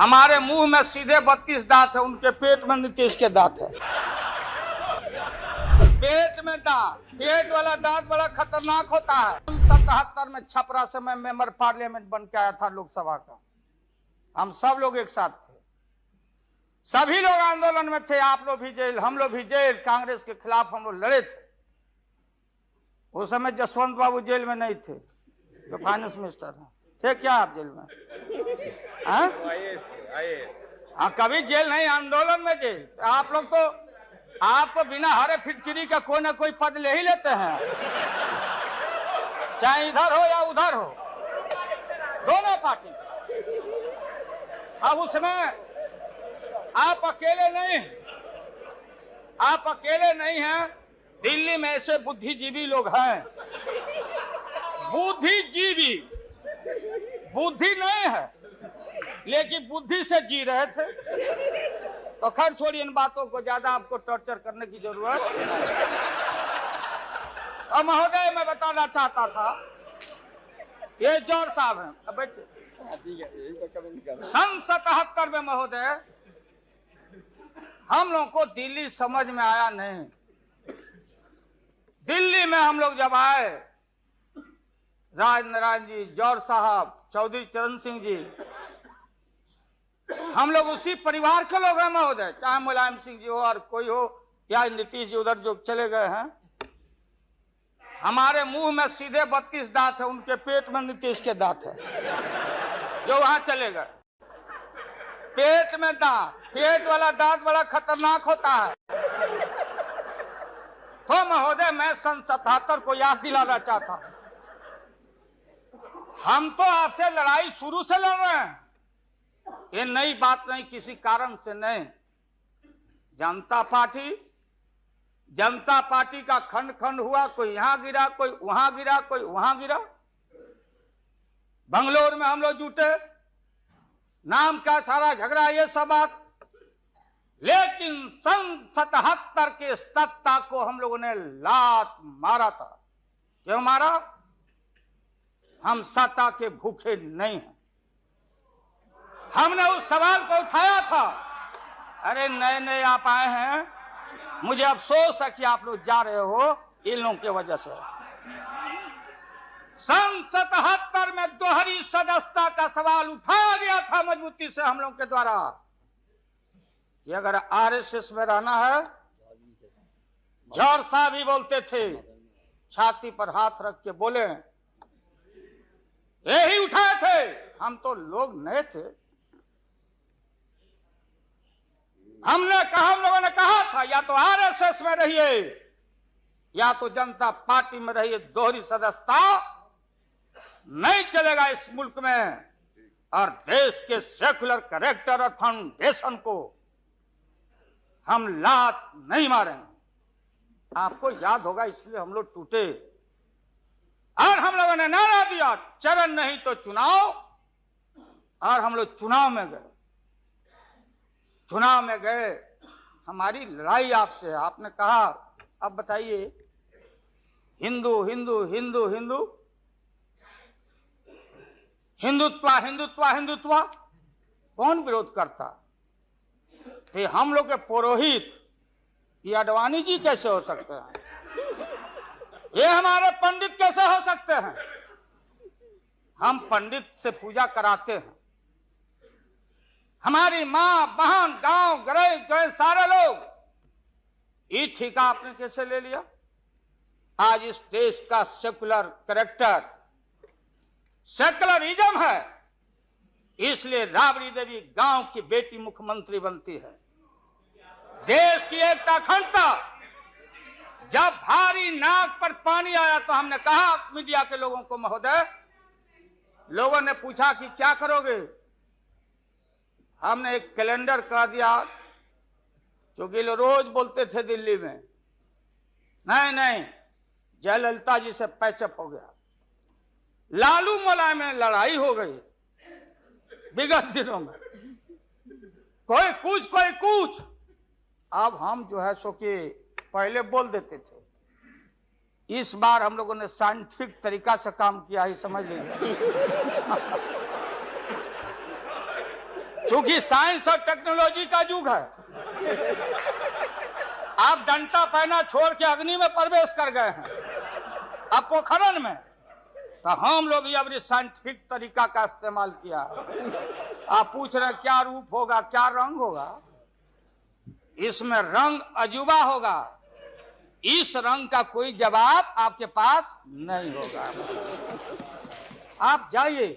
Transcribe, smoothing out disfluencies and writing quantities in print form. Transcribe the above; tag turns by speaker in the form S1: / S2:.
S1: हमारे मुंह में सीधे 32 दांत है, उनके पेट में नीतीश के दांत है। पेट में दांत, पेट वाला दांत बड़ा खतरनाक होता है। 77 में छपरा से मैं मेंबर पार्लियामेंट बन के आया था लोकसभा का। हम सब लोग एक साथ थे, सभी लोग आंदोलन में थे। आप लोग भी जेल, हम लोग भी जेल। कांग्रेस के खिलाफ हम लोग लड़े थे। उस समय जसवंत बाबू जेल में नहीं थे, जो फाइनेंस मिनिस्टर हैं। थे क्या आप जेल में? हाँ, कभी जेल नहीं, आंदोलन में जेल। आप लोग तो बिना हरे फिटकिरी का कोई ना कोई पद ले ही लेते हैं, चाहे इधर हो या उधर हो, दोनों पार्टी। अब उसमें आप अकेले नहीं हैं। दिल्ली में ऐसे बुद्धिजीवी लोग हैं, बुद्धिजीवी, बुद्धि नहीं है लेकिन बुद्धि से जी रहे थे। तो खैर छोड़िए इन बातों को, ज्यादा आपको टॉर्चर करने की जरूरत। तो महोदय, मैं बताना चाहता था, ये जौहर साहब हैं, अब बैठिए। सन 77 में महोदय हम लोग को दिल्ली समझ में आया नहीं। दिल्ली में हम लोग जब आए, राज नारायण जी, जौहर साहब, चौधरी चरण सिंह जी, हम लोग उसी परिवार के लोग हैं महोदय। चाहे मुलायम सिंह जी हो और कोई हो, या नीतीश जी उधर जो चले गए हैं। हमारे मुंह में सीधे 32 दांत है, उनके पेट में नीतीश के दांत है, जो वहां चले गए। पेट में दांत, पेट वाला दांत बड़ा खतरनाक होता है। तो महोदय, मैं सन 77 को याद दिलाना चाहता हूं। हम तो आपसे लड़ाई शुरू से लड़ रहे हैं, ये नई बात नहीं, किसी कारण से नहीं। जनता पार्टी का खंड खंड हुआ, कोई यहां गिरा, कोई वहां गिरा, कोई वहां गिरा। बंगलोर में हम लोग जुटे, नाम का सारा झगड़ा, ये सब बात। लेकिन सन 77 के सत्ता को हम लोगों ने लात मारा था। क्यों मारा? हम सत्ता के भूखे नहीं हैं। हमने उस सवाल को उठाया था। अरे नए आप आए हैं, मुझे अफसोस है कि आप लोग जा रहे हो इन लोगों की वजह से। सन 77 में दोहरी सदस्यता का सवाल उठाया गया था मजबूती से हम लोग के द्वारा कि अगर आरएसएस में रहना है। जौहर साहब भी बोलते थे, छाती पर हाथ रख के बोले, यही उठाए थे। हम तो लोग नए थे। हम लोगों ने कहा था, या तो आरएसएस में रहिए या तो जनता पार्टी में रहिए। दोहरी सदस्यता नहीं चलेगा इस मुल्क में, और देश के सेकुलर कैरेक्टर और फाउंडेशन को हम लात नहीं मारेंगे। आपको याद होगा, इसलिए हम लोग टूटे और हम लोगों ने नारा दिया, चरण नहीं तो चुनाव। और हम लोग चुनाव में गए। हमारी लड़ाई आपसे है। आपने कहा, अब बताइए, हिंदू हिंदू हिंदू हिंदू हिंदुत्व कौन विरोध करता? तो हम लोग के पुरोहित ये अडवाणी जी कैसे हो सकते हैं? ये हमारे पंडित कैसे हो सकते हैं? हम पंडित से पूजा कराते हैं। हमारी मां, बहन, गांव गए सारे लोग। ये ठेका आपने कैसे ले लिया? आज इस देश का सेकुलर कैरेक्टर, सेकुलरिज्म है, इसलिए राबड़ी देवी गांव की बेटी मुख्यमंत्री बनती है। देश की एकता, अखंडता। जब भारी नाक पर पानी आया तो हमने कहा मीडिया के लोगों को, महोदय, लोगों ने पूछा कि क्या करोगे? हमने एक कैलेंडर कर दिया, क्योंकि लोग रोज बोलते थे दिल्ली में, नहीं जयललिता जी से पैचअप हो गया। लालू मुलायम में लड़ाई हो गई विगत दिनों में, कोई कुछ। अब हम जो है सो कि पहले बोल देते थे, इस बार हम लोगों ने साइंटिफिक तरीका से काम किया है, समझ लीजिए। चूंकि साइंस और टेक्नोलॉजी का युग है, आप डंडा पहना छोड़ के अग्नि में प्रवेश कर गए हैं, अब पोखरन में। तो हम लोग ये अभी साइंटिफिक तरीका का इस्तेमाल किया। आप पूछ रहे हैं क्या रूप होगा, क्या रंग होगा? इसमें रंग अजूबा होगा, इस रंग का कोई जवाब आपके पास नहीं होगा। आप जाइए